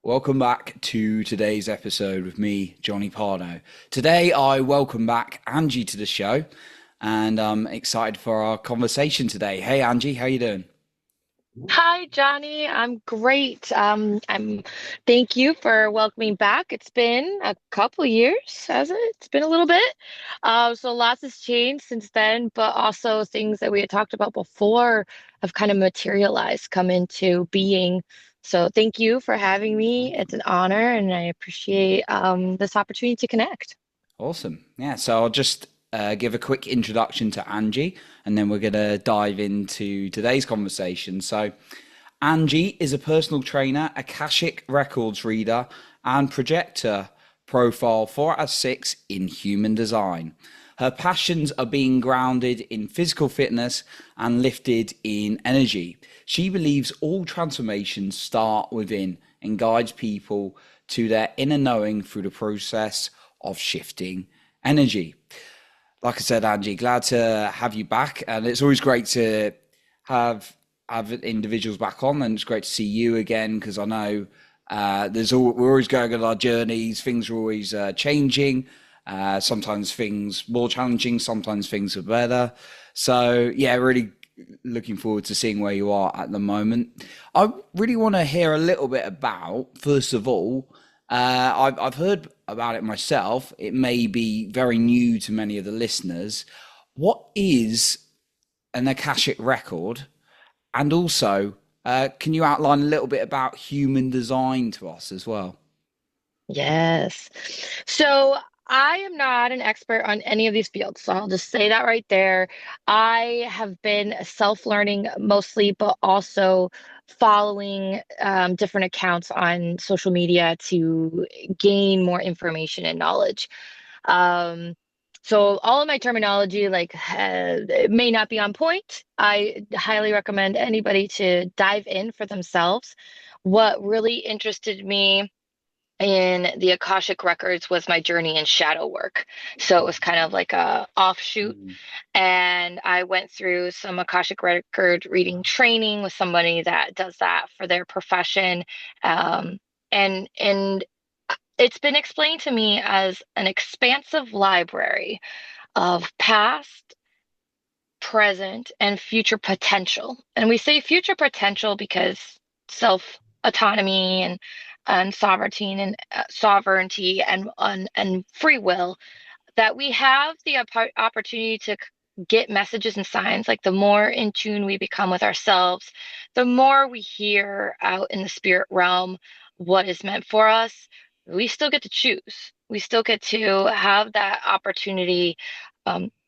Welcome back to today's episode with me, Johnny Pardo. Today, I welcome back Angie to the show, and I'm excited for our conversation today. Hey, Angie, how you doing? Hi, Johnny. I'm great. Thank you for welcoming back. It's been a couple years, hasn't it? It's been a little bit. So lots has changed since then, but also things that we had talked about before have kind of materialized, come into being. So thank you for having me. It's an honor, and I appreciate this opportunity to connect. Awesome. Yeah, so I'll just give a quick introduction to Angie, and then we're going to dive into today's conversation. So, Angie is a personal trainer, Akashic Records reader, and projector profile 4 out of 6 in human design. Her passions are being grounded in physical fitness and lifted in energy. She believes all transformations start within and guides people to their inner knowing through the process of shifting energy. Like I said, Angie, glad to have you back, and it's always great to have individuals back on, and it's great to see you again because I know we're always going on our journeys. Things are always changing. Sometimes things more challenging, sometimes things are better. So yeah, really looking forward to seeing where you are at the moment. I really want to hear a little bit about, first of all, I've heard about it myself. It may be very new to many of the listeners. What is an Akashic record? And also, can you outline a little bit about human design to us as well? Yes. So I am not an expert on any of these fields. So I'll just say that right there. I have been self-learning mostly, but also following different accounts on social media to gain more information and knowledge. Um, so all of my terminology, it may not be on point. I highly recommend anybody to dive in for themselves. What really interested me in the Akashic Records was my journey in shadow work. So it was kind of like a offshoot. Mm. And I went through some Akashic Record reading training with somebody that does that for their profession. And it's been explained to me as an expansive library of past, present, and future potential. And we say future potential because self autonomy and sovereignty and free will, that we have the opportunity to get messages and signs. Like the more in tune we become with ourselves, the more we hear out in the spirit realm what is meant for us. We still get to choose. We still get to have that opportunity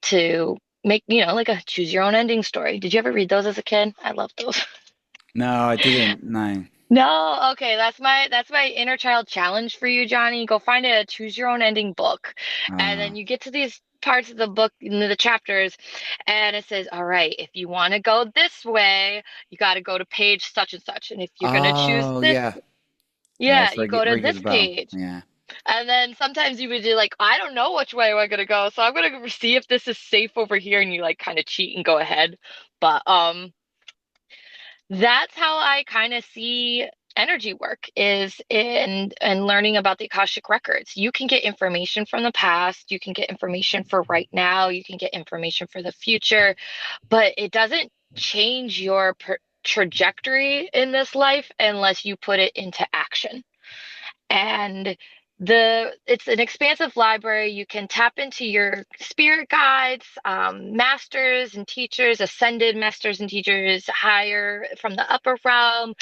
to make, like a choose your own ending story. Did you ever read those as a kid? I love those. No, I didn't. No. No, okay, that's my inner child challenge for you, Johnny. Go find a choose your own ending book. And Uh, then you get to these parts of the book in the chapters, and it says, all right, if you want to go this way, you got to go to page such and such. And if you're going to choose oh this, yeah, yeah, yeah, it's you go to ring this a bell. page. Yeah. And then sometimes you would do like, I don't know which way I'm gonna go, so I'm gonna see if this is safe over here, and you like kind of cheat and go ahead. But that's how I kind of see energy work is in and learning about the Akashic records. You can get information from the past, you can get information for right now, you can get information for the future, but it doesn't change your trajectory in this life unless you put it into action. And it's an expansive library. You can tap into your spirit guides, masters and teachers, ascended masters and teachers, higher from the upper realm,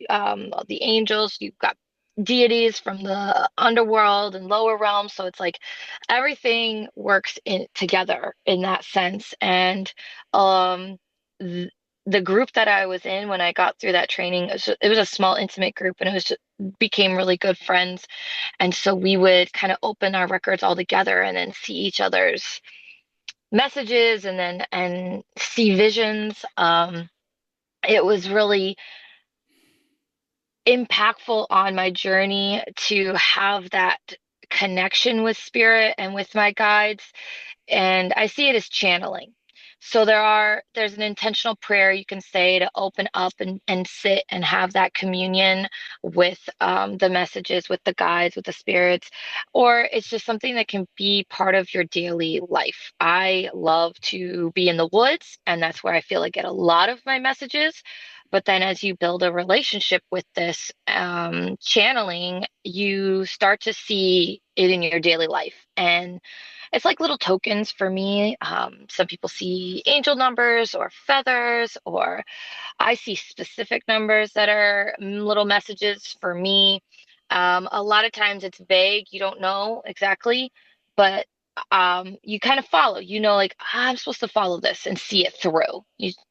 the angels. You've got deities from the underworld and lower realm. So it's like everything works in together in that sense. And um, th the group that I was in when I got through that training, it was a small, intimate group, and it was just, became really good friends. And so we would kind of open our records all together and then see each other's messages and see visions. It was really impactful on my journey to have that connection with spirit and with my guides. And I see it as channeling. So there's an intentional prayer you can say to open up and sit and have that communion with the messages, with the guides, with the spirits, or it's just something that can be part of your daily life. I love to be in the woods, and that's where I feel I get a lot of my messages. But then as you build a relationship with this channeling, you start to see it in your daily life. And it's like little tokens for me. Some people see angel numbers or feathers, or I see specific numbers that are little messages for me. A lot of times it's vague, you don't know exactly, but you kind of follow. You know, like I'm supposed to follow this and see it through.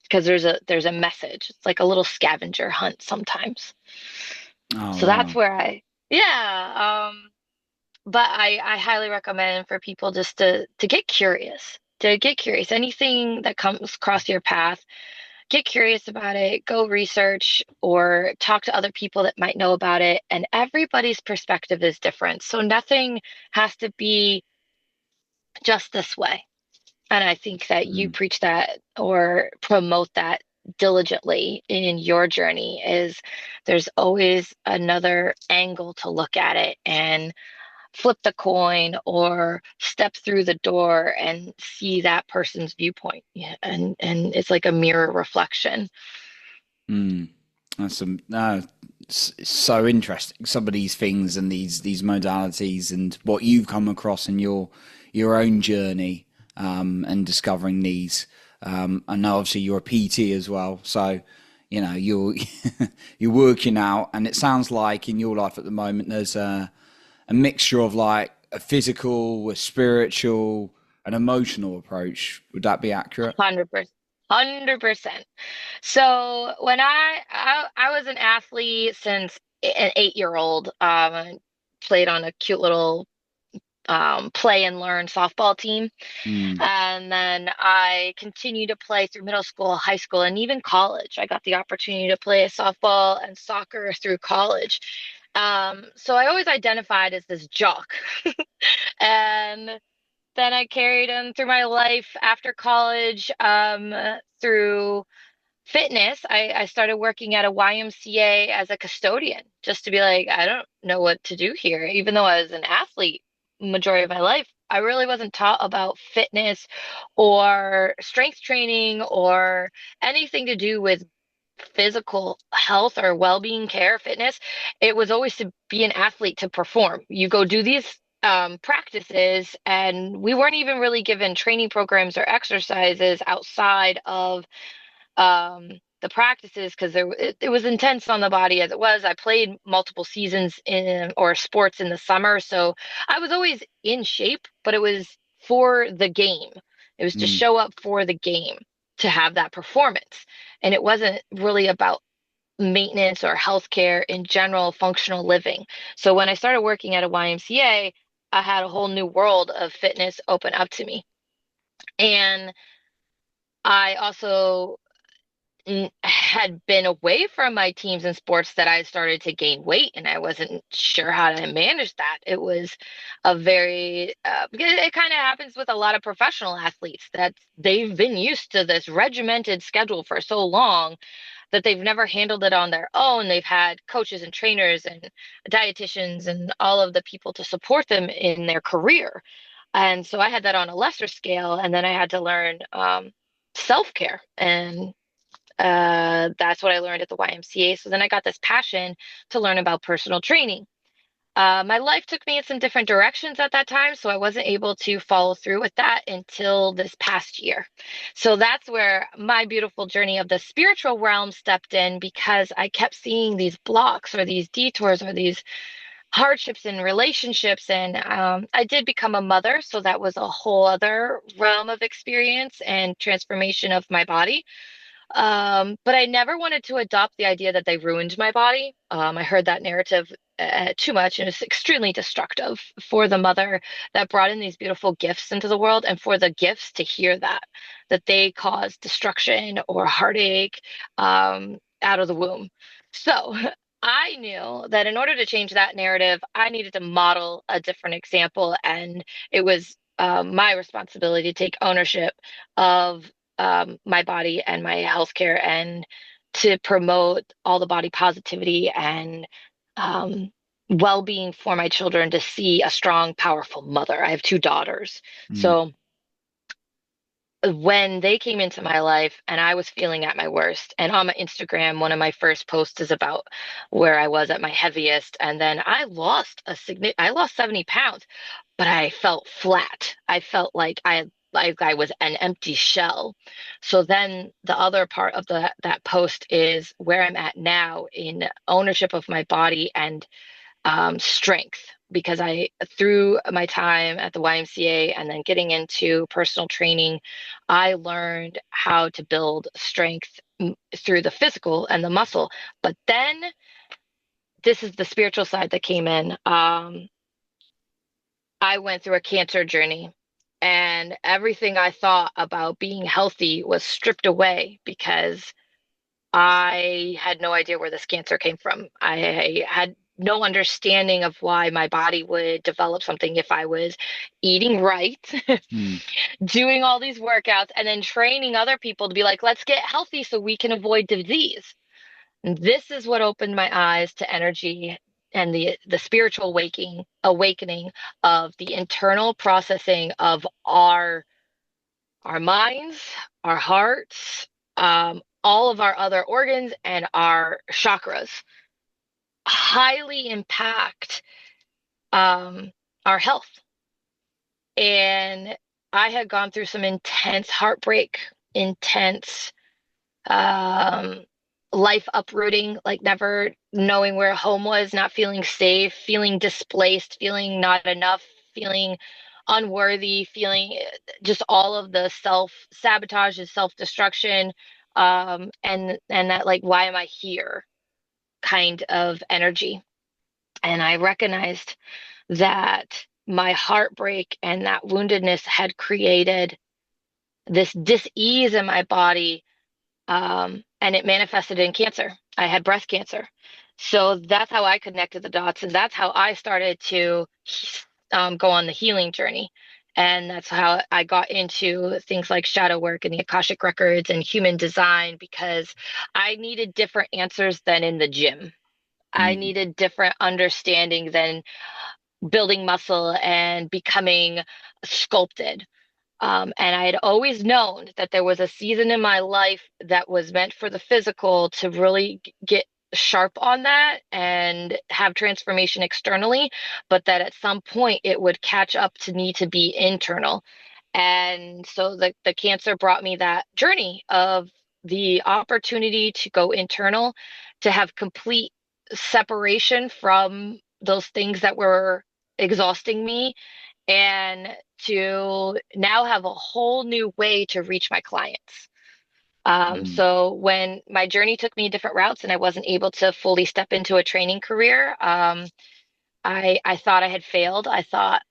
Because there's a message. It's like a little scavenger hunt sometimes. Oh So that's wow. where yeah. But I highly recommend for people just to get curious. To get curious. Anything that comes across your path, get curious about it, go research or talk to other people that might know about it. And everybody's perspective is different. So nothing has to be just this way. And I think that you Mm. preach that or promote that diligently in your journey is there's always another angle to look at it and flip the coin or step through the door and see that person's viewpoint. Yeah, and it's like a mirror reflection. Mm. That's so interesting. Some of these things and these modalities and what you've come across in your own journey and discovering these. I know obviously you're a PT as well, so you know you're working out, and it sounds like in your life at the moment there's a mixture of like a physical, a spiritual, an emotional approach. Would that be accurate? 100%. 100%. So when I was an athlete since an 8-year old, played on a cute little play and learn softball team. Mm, And then I continued to play through middle school, high school, and even college. I got the opportunity to play softball and soccer through college. So I always identified as this jock. And then I carried him through my life after college, through fitness. I started working at a YMCA as a custodian just to be like, I don't know what to do here. Even though I was an athlete majority of my life, I really wasn't taught about fitness or strength training or anything to do with physical health or well-being care, fitness. It was always to be an athlete to perform. You go do these practices, and we weren't even really given training programs or exercises outside of the practices because it was intense on the body as it was. I played multiple seasons in or sports in the summer, so I was always in shape, but it was for the game. It was to mm, show up for the game to have that performance. And it wasn't really about maintenance or healthcare in general, functional living. So when I started working at a YMCA, I had a whole new world of fitness open up to me. And I also had been away from my teams and sports that I started to gain weight and I wasn't sure how to manage that. It was a very, because it kind of happens with a lot of professional athletes that they've been used to this regimented schedule for so long that they've never handled it on their own. They've had coaches and trainers and dietitians and all of the people to support them in their career. And so I had that on a lesser scale. And then I had to learn self-care. And that's what I learned at the YMCA. So then I got this passion to learn about personal training. My life took me in some different directions at that time, so I wasn't able to follow through with that until this past year. So that's where my beautiful journey of the spiritual realm stepped in because I kept seeing these blocks or these detours or these hardships in relationships. And I did become a mother, so that was a whole other realm of experience and transformation of my body. But I never wanted to adopt the idea that they ruined my body. I heard that narrative too much, and it's extremely destructive for the mother that brought in these beautiful gifts into the world, and for the gifts to hear that they caused destruction or heartache out of the womb. So I knew that in order to change that narrative, I needed to model a different example, and it was my responsibility to take ownership of my body and my healthcare, and to promote all the body positivity and um, well-being for my children, to see a strong, powerful mother. I have two daughters. Mm, So when they came into my life and I was feeling at my worst, and on my Instagram, one of my first posts is about where I was at my heaviest. And then I lost 70 pounds, but I felt flat. I felt like I was an empty shell. So then the other part of that post is where I'm at now in ownership of my body and strength, because through my time at the YMCA and then getting into personal training, I learned how to build strength through the physical and the muscle. But then this is the spiritual side that came in. I went through a cancer journey, and everything I thought about being healthy was stripped away because I had no idea where this cancer came from. I had no understanding of why my body would develop something if I was eating right, mm, doing all these workouts, and then training other people to be like, let's get healthy so we can avoid disease. And this is what opened my eyes to energy and the spiritual awakening of the internal processing of our minds, our hearts, all of our other organs, and our chakras highly impact um, our health. And I had gone through some intense heartbreak, intense um, life uprooting, like never knowing where home was, not feeling safe, feeling displaced, feeling not enough, feeling unworthy, feeling just all of the self sabotage and self destruction, and that, like, why am I here kind of energy. And I recognized that my heartbreak and that woundedness had created this dis-ease in my body, and it manifested in cancer. I had breast cancer. So that's how I connected the dots, and that's how I started to go on the healing journey. And that's how I got into things like shadow work and the Akashic records and human design, because I needed different answers than in the gym. I mm, needed different understanding than building muscle and becoming sculpted. And I had always known that there was a season in my life that was meant for the physical to really get sharp on that and have transformation externally, but that at some point it would catch up to need to be internal. And so the cancer brought me that journey of the opportunity to go internal, to have complete separation from those things that were exhausting me, and to now have a whole new way to reach my clients. mm, So when my journey took me different routes and I wasn't able to fully step into a training career, I thought I had failed. I thought,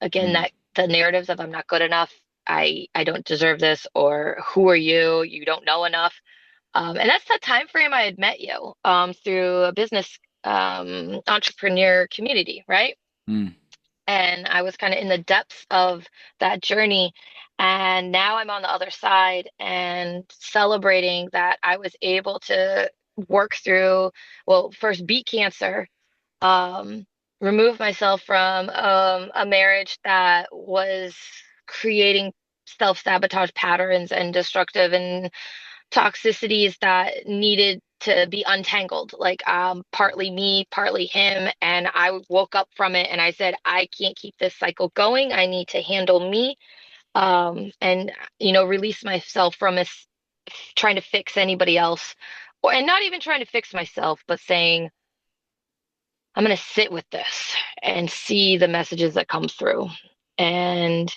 again, mm, that the narratives of I'm not good enough, I don't deserve this, or who are you? You don't know enough. And that's the time frame I had met you through a business entrepreneur community, right? mm, And I was kind of in the depths of that journey. And now I'm on the other side and celebrating that I was able to work through, well, first beat cancer, um, remove myself from a marriage that was creating self-sabotage patterns and destructive and toxicities that needed to be untangled, like partly me, partly him. And I woke up from it and I said, I can't keep this cycle going. I need to handle me, and release myself from this trying to fix anybody else, and not even trying to fix myself, but saying, I'm going to sit with this and see the messages that come through. And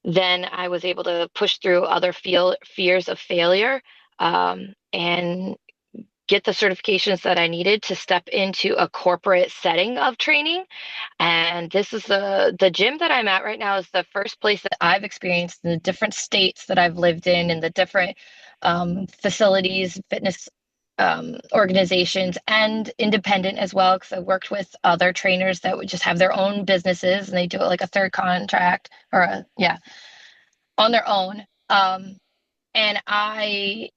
then I was able to push through other fears of failure, and get the certifications that I needed to step into a corporate setting of training. And this is the gym that I'm at right now is the first place that I've experienced in the different states that I've lived in, and the different facilities, fitness organizations, and independent as well, because I worked with other trainers that would just have their own businesses and they do it like a third contract, or yeah, on their own. And I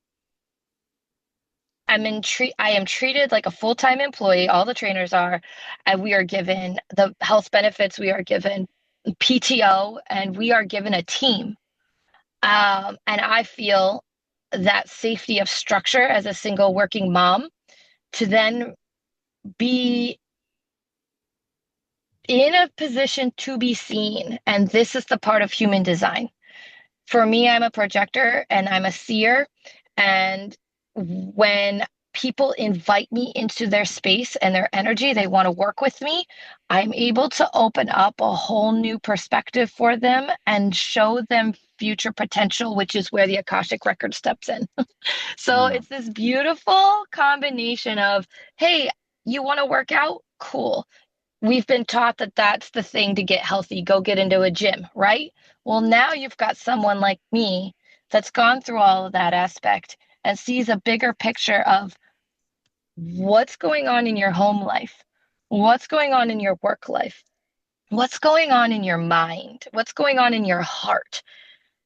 am treated like a full-time employee, all the trainers are, and we are given the health benefits, we are given PTO, and we are given a team. And I feel that safety of structure as a single working mom to then be in a position to be seen. And this is the part of human design. For me, I'm a projector and I'm a seer. And when people invite me into their space and their energy, they want to work with me, I'm able to open up a whole new perspective for them and show them future potential, which is where the Akashic record steps in. So Yeah. it's this beautiful combination of, hey, you want to work out? Cool. We've been taught that that's the thing to get healthy. Go get into a gym, right? Well, now you've got someone like me that's gone through all of that aspect and sees a bigger picture of what's going on in your home life, what's going on in your work life, what's going on in your mind, what's going on in your heart.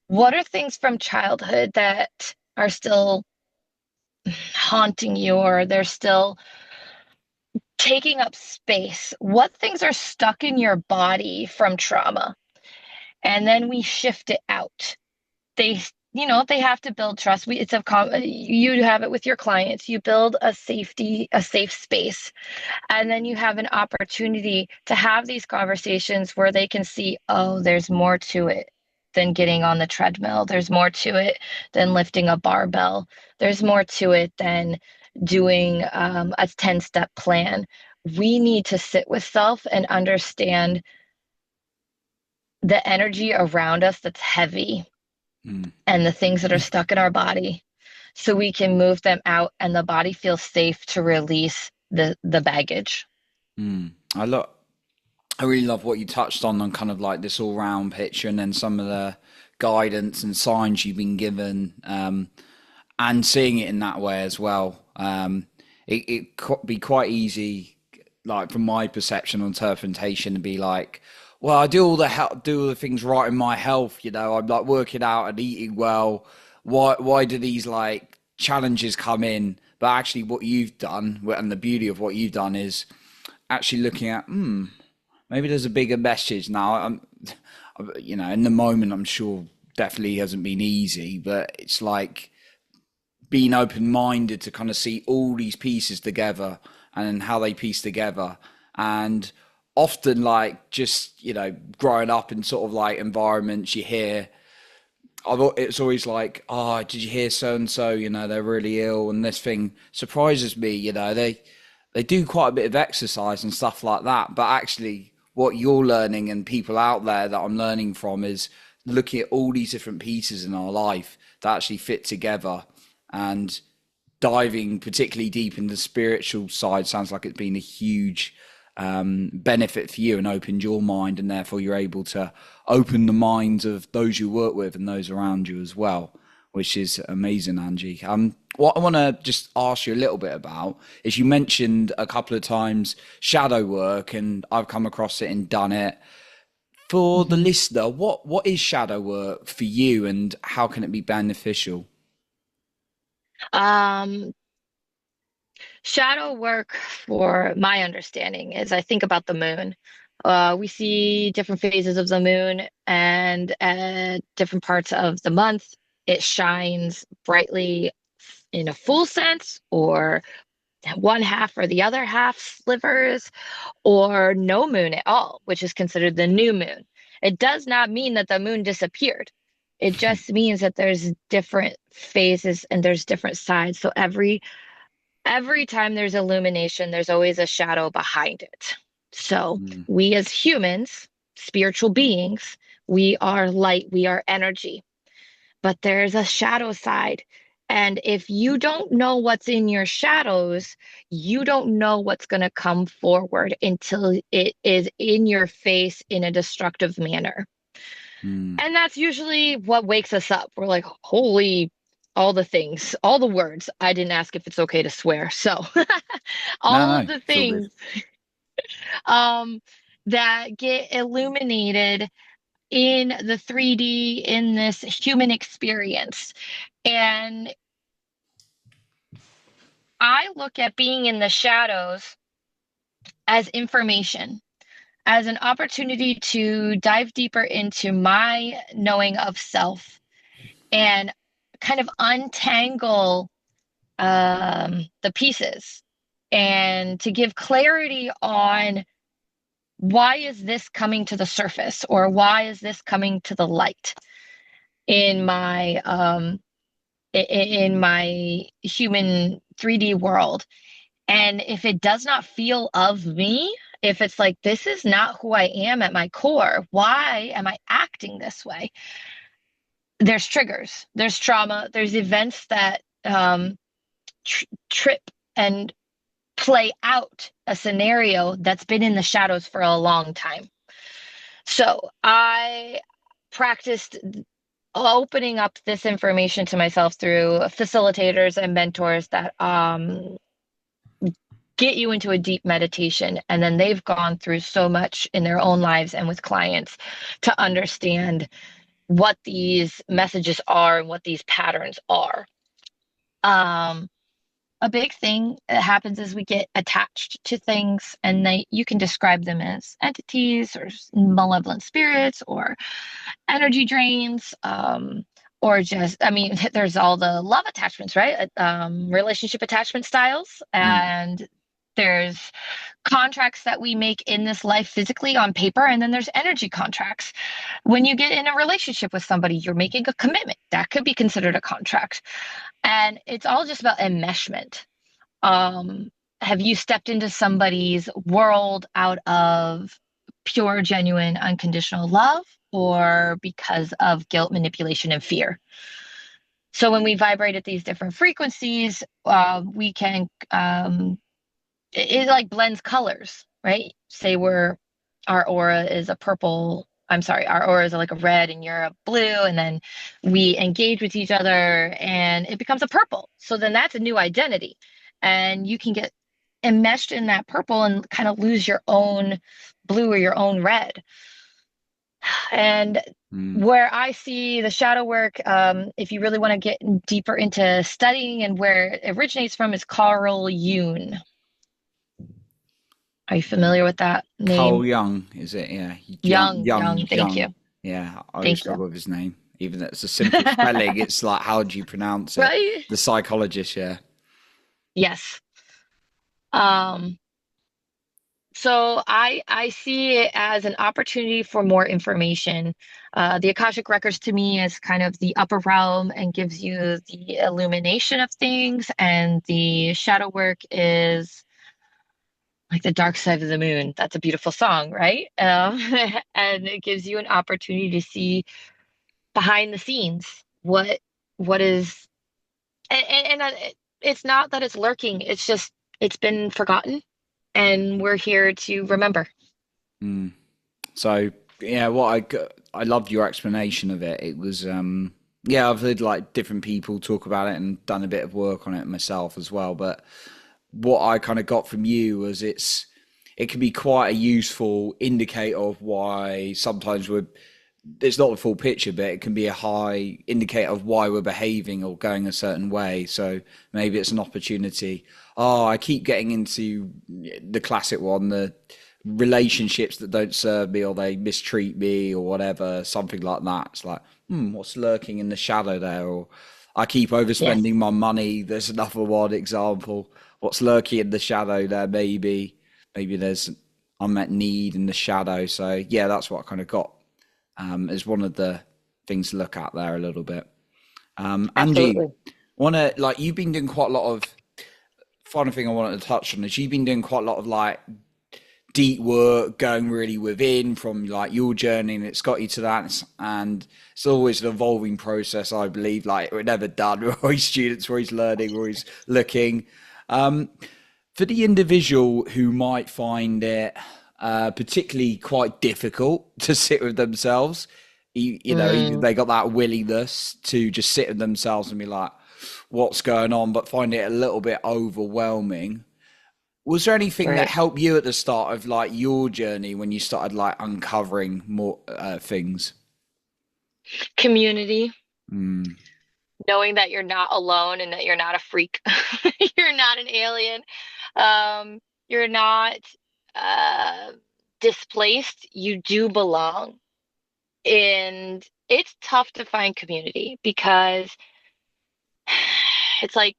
What are things from childhood that are still haunting you or they're still taking up space? What things are stuck in your body from trauma? And then we shift it out. They, they have to build trust. You have it with your clients. You build a safe space, and then you have an opportunity to have these conversations where they can see, oh, there's more to it than getting on the treadmill. There's more to it than lifting a barbell. There's more to it than doing a 10-step plan. We need to sit with self and understand the energy around us that's heavy Mm. and the things that are stuck in our body so we can move them out and the body feels safe to release the baggage. Mm. I really love what you touched on kind of like this all round picture and then some of the guidance and signs you've been given, and seeing it in that way as well. It could be quite easy, like from my perception or interpretation, to be like, well, I do all the things right in my health. I'm like working out and eating well. Why do these like challenges come in? But actually, what you've done and the beauty of what you've done is actually looking at, maybe there's a bigger message now. In the moment, I'm sure definitely hasn't been easy, but it's like being open minded to kind of see all these pieces together and how they piece together. And often, like, just, growing up in sort of like environments, you hear, it's always like, oh, did you hear so and so? They're really ill, and this thing surprises me. They do quite a bit of exercise and stuff like that, but actually, what you're learning and people out there that I'm learning from is looking at all these different pieces in our life that actually fit together, and diving particularly deep in the spiritual side sounds like it's been a huge benefit for you and opened your mind, and therefore you're able to open the minds of those you work with and those around you as well, which is amazing, Angie. What I want to just ask you a little bit about is you mentioned a couple of times shadow work, and I've come across it and done it. For the Mhm. listener, what is shadow work for you, and how can it be beneficial? Um, Shadow work, for my understanding, is I think about the moon. We see different phases of the moon, and at different parts of the month, it shines brightly in a full sense, or one half or the other half slivers, or no moon at all, which is considered the new moon. It does not mean that the moon disappeared. It just means that there's different phases and there's different sides. So every time there's illumination, there's always a shadow behind it. So Mm, we as humans, spiritual beings, we are light, we are energy, but there's a shadow side. And if you don't know what's in your shadows, you don't know what's going to come forward until it is in your face in a destructive manner. mm. And that's usually what wakes us up. We're like, holy, all the things, all the words. I didn't ask if it's okay to swear. So No, all no, of the it's all good. things um, that get illuminated in the 3D in this human experience. And I look at being in the shadows as information, as an opportunity to dive deeper into my knowing of self and kind of untangle the pieces and to give clarity on why is this coming to the surface or why is this coming to the light in my human 3D world. And if it does not feel of me, if it's like, this is not who I am at my core, why am I acting this way? There's triggers, there's trauma, there's events that trip and play out a scenario that's been in the shadows for a long time. So I practiced opening up this information to myself through facilitators and mentors that get you into a deep meditation. And then they've gone through so much in their own lives and with clients to understand what these messages are and what these patterns are. Um, a big thing that happens is we get attached to things, and you can describe them as entities or malevolent spirits or energy drains, or just, I mean, there's all the love attachments, right? Relationship attachment styles, Mm. and there's contracts that we make in this life physically on paper, and then there's energy contracts. When you get in a relationship with somebody, you're making a commitment. That could be considered a contract. And it's all just about enmeshment. Have you stepped into somebody's world out of pure, genuine, unconditional love or because of guilt, manipulation, and fear? So when we vibrate at these different frequencies, we can it like blends colors, right? Say our aura is a purple. I'm sorry, our aura is like a red and you're a blue, and then we engage with each other and it becomes a purple. So then that's a new identity. And you can get enmeshed in that purple and kind of lose your own blue or your own red. And Mm. where I see the shadow work, if you really want to get deeper into studying and where it originates from, is Carl Jung. Are you familiar with that Carl name? Young, is it? Yeah, Young. Thank you. Young. Yeah, I always Thank you. struggle with his name. Even though it's a simple spelling, it's like, how do you pronounce it? Right? The psychologist, yeah. Yes. Um, so I see it as an opportunity for more information. The Akashic Records to me is kind of the upper realm and gives you the illumination of things, and the shadow work is like the dark side of the moon. That's a beautiful song, right? And it gives you an opportunity to see behind the scenes what is it's not that it's lurking, it's just it's been forgotten and we're here to remember. Mm. So yeah, I loved your explanation of it. It was yeah, I've heard like different people talk about it and done a bit of work on it myself as well. But what I kind of got from you was it can be quite a useful indicator of why sometimes it's not the full picture, but it can be a high indicator of why we're behaving or going a certain way. So maybe it's an opportunity. Oh, I keep getting into the classic one, the relationships that don't serve me or they mistreat me or whatever, something like that. It's like, what's lurking in the shadow there? Or I keep Yes, overspending my money. There's another one example. What's lurking in the shadow there? Maybe there's unmet need in the shadow. So yeah, that's what I kind of got as one of the things to look at there a little bit. Angie, absolutely. want to like you've been doing quite a lot of final thing I wanted to touch on is you've been doing quite a lot of like deep work going really within from like your journey and it's got you to that and it's always an evolving process. I believe like we're never done. We're always students, we're always learning, we're always looking. um for the individual who might find it particularly quite difficult to sit with themselves, you know, even Mm, they got that willingness to just sit with themselves and be like, what's going on, but find it a little bit overwhelming. Was there anything that right. helped you at the start of like your journey when you started like uncovering more things? Community. Mm, knowing that you're not alone and that you're not a freak. You're not an alien. You're not uh, displaced. You do belong. And it's tough to find community because it's like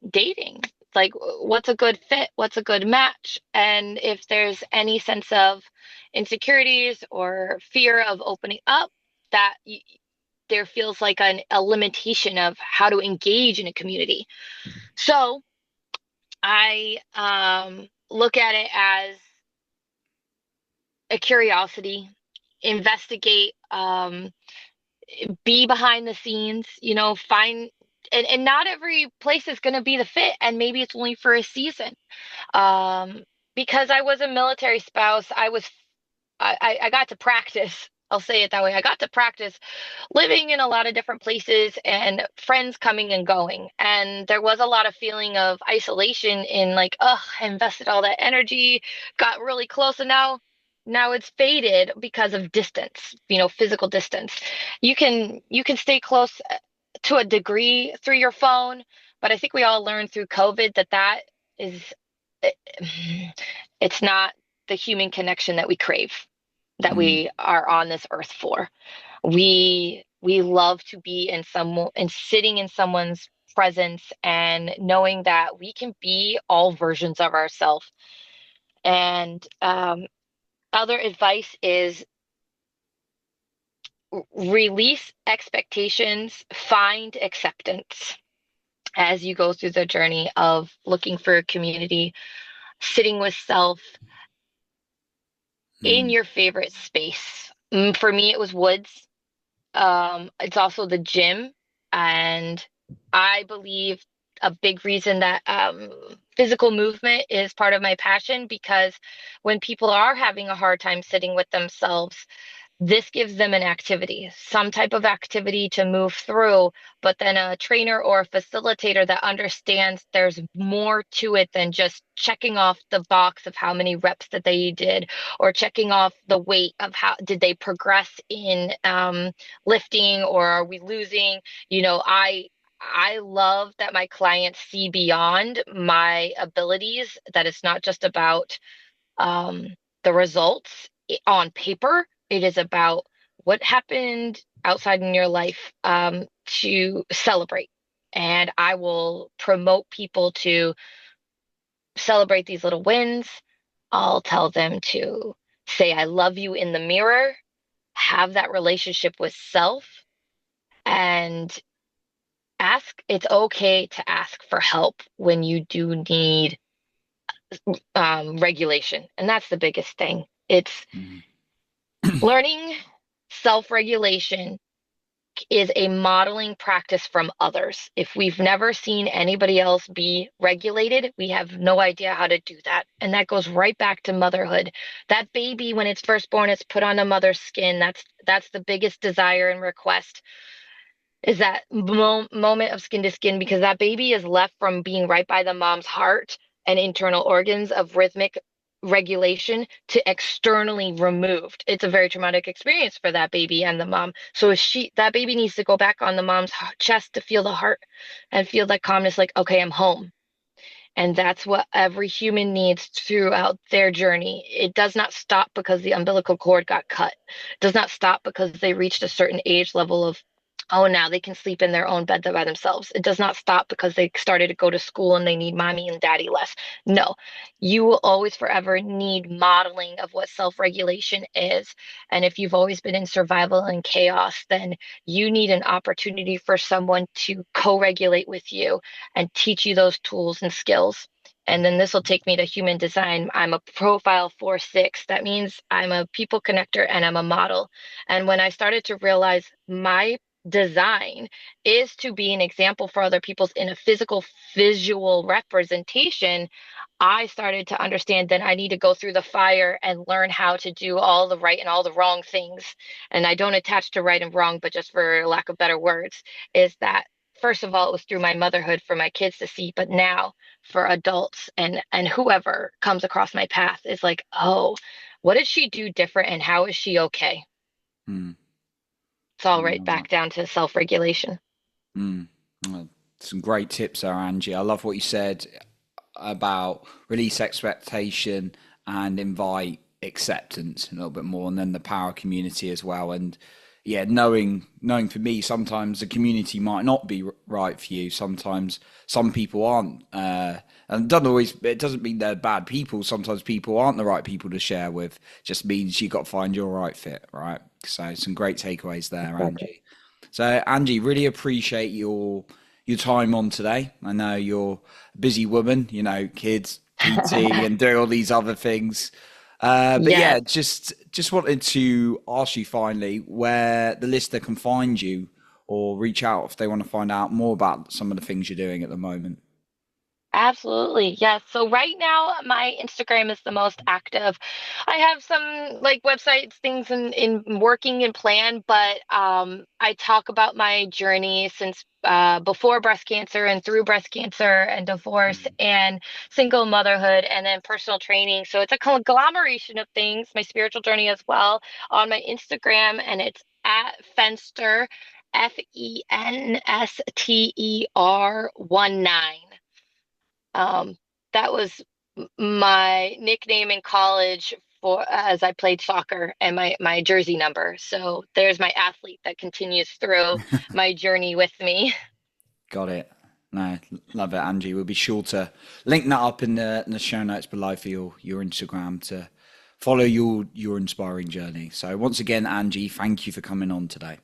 dating. It's like what's a good fit? What's a good match? And if there's any sense of insecurities or fear of opening up, that there feels like a limitation of how to engage in a community. So I look at it as a curiosity, investigate, be behind the scenes, find, and not every place is going to be the fit, and maybe it's only for a season. Um, because I was a military spouse, I got to practice. I'll say it that way. I got to practice living in a lot of different places and friends coming and going. And there was a lot of feeling of isolation in like, oh, I invested all that energy, got really close, and now it's faded because of distance, physical distance. You can stay close to a degree through your phone, but I think we all learned through COVID that is it's not the human connection that we crave, that Mm, we are on this earth for. We love to be in someone and sitting in someone's presence and knowing that we can be all versions of ourselves. And other advice is release expectations, find acceptance as you go through the journey of looking for a community, sitting with self in mm, your favorite space. For me, it was woods. It's also the gym, and I believe a big reason that physical movement is part of my passion because when people are having a hard time sitting with themselves, this gives them an activity, some type of activity to move through, but then a trainer or a facilitator that understands there's more to it than just checking off the box of how many reps that they did or checking off the weight of how did they progress in lifting or are we losing? I love that my clients see beyond my abilities, that it's not just about um, the results on paper. It is about what happened outside in your life to celebrate. And I will promote people to celebrate these little wins. I'll tell them to say, I love you in the mirror, have that relationship with self, and ask. It's okay to ask for help when you do need regulation. And that's the biggest thing. It's mm, learning self-regulation is a modeling practice from others. If we've never seen anybody else be regulated, we have no idea how to do that. And that goes right back to motherhood. That baby, when it's first born, it's put on a mother's skin. That's the biggest desire and request is that moment of skin to skin because that baby is left from being right by the mom's heart and internal organs of rhythmic regulation to externally removed. It's a very traumatic experience for that baby and the mom. So if that baby needs to go back on the mom's chest to feel the heart and feel that calmness, like, okay, I'm home. And that's what every human needs throughout their journey. It does not stop because the umbilical cord got cut. It does not stop because they reached a certain age level of, oh, now they can sleep in their own bed by themselves. It does not stop because they started to go to school and they need mommy and daddy less. No, you will always forever need modeling of what self-regulation is. And if you've always been in survival and chaos, then you need an opportunity for someone to co-regulate with you and teach you those tools and skills. And then this will take me to human design. I'm a profile 4/6. That means I'm a people connector and I'm a model. And when I started to realize my design is to be an example for other people's in a physical visual representation, I started to understand that I need to go through the fire and learn how to do all the right and all the wrong things. And I don't attach to right and wrong, but just for lack of better words, is that first of all, it was through my motherhood for my kids to see, but now for adults and whoever comes across my path is like, oh, what did she do different and how is she okay? mm. It's all Yeah, right back down to self-regulation. Mm. Well, some great tips there, Angie. I love what you said about release expectation and invite acceptance a little bit more, and then the power community as well. And yeah, knowing for me, sometimes the community might not be right for you. Sometimes some people aren't, and it doesn't mean they're bad people. Sometimes people aren't the right people to share with. Just means you got to find your right fit, right? So some great takeaways there, Exactly. Angie. So Angie, really appreciate your time on today. I know you're a busy woman, kids, PT, and doing all these other things. But Yes. yeah, just wanted to ask you finally where the listener can find you or reach out if they want to find out more about some of the things you're doing at the moment. Absolutely. Yes. So right now my Instagram is the most active. I have some like websites, things in working and plan, but I talk about my journey since before breast cancer and through breast cancer and divorce Mm. and single motherhood and then personal training. So it's a conglomeration of things, my spiritual journey as well on my Instagram, and it's at Fenster, Fenster 19. Um, that was my nickname in college for as I played soccer and my jersey number. So there's my athlete that continues through my journey with me. Got it. No, love it, Angie. We'll be sure to link that up in the show notes below for your Instagram to follow your inspiring journey. So once again, Angie, thank you for coming on today.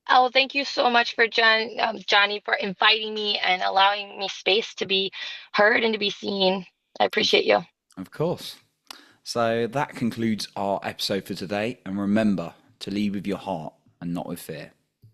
Oh, thank you so much for Johnny, for inviting me and allowing me space to be heard and to be seen. I Of, appreciate you. of course. So that concludes our episode for today. And remember to lead with your heart and not with fear.